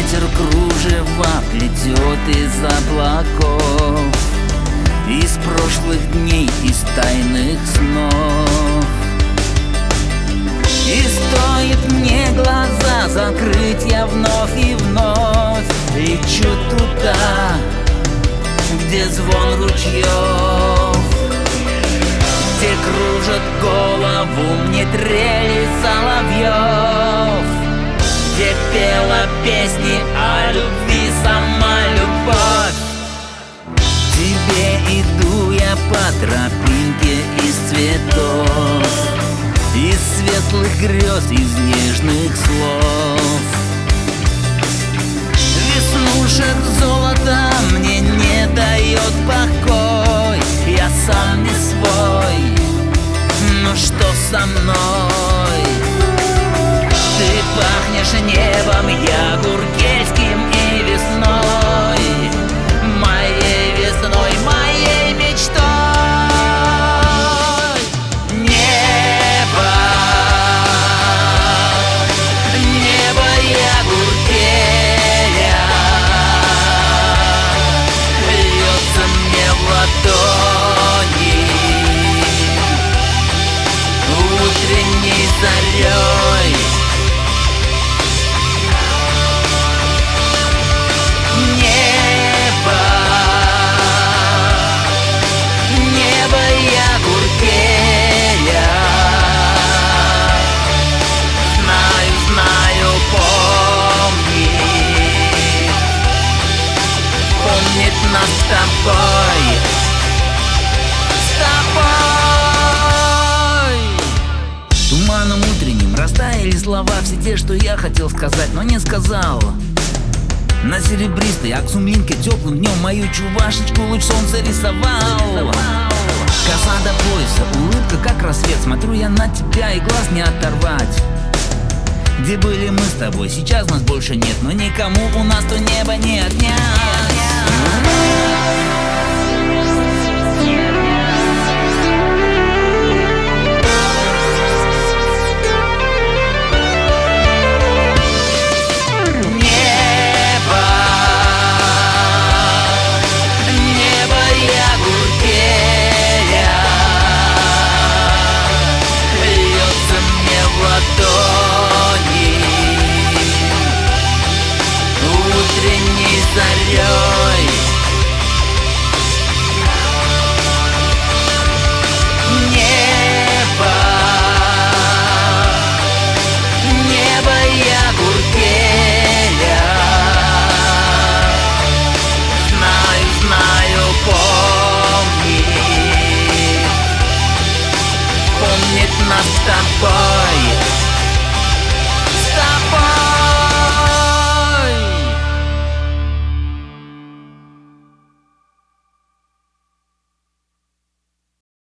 ветер кружева плетет из облаков, из прошлых дней, из тайных снов. И стоит мне глаза закрыть, я вновь и вновь лечу туда, где звон ручьев, где кружат голову мне трели соловьев, где пела песни о любви сама любовь. К тебе иду я по тропинке из цветов, из светлых грез, из нежных слов. Веснушек золота мне не дает покой, я сам не свой, но что со мной? Ты пахнешь небом, я гургельским и весной, моей весной, моей мечтой. Небо, небо, я гургеля, льется мне в ладони утренней зарей. Нас с тобой, с тобой. Туманом утренним растаяли слова, все те, что я хотел сказать, но не сказал. На серебристой аксумлинке теплым днем мою чувашечку луч солнца рисовал. Коса до пояса, улыбка как рассвет, смотрю я на тебя и глаз не оторвать. Где были мы с тобой, сейчас нас больше нет, но никому у нас то небо не отнять. Утренней зарей. Небо, небо, я гургеля, знаю, знаю, помнит нас с тобой.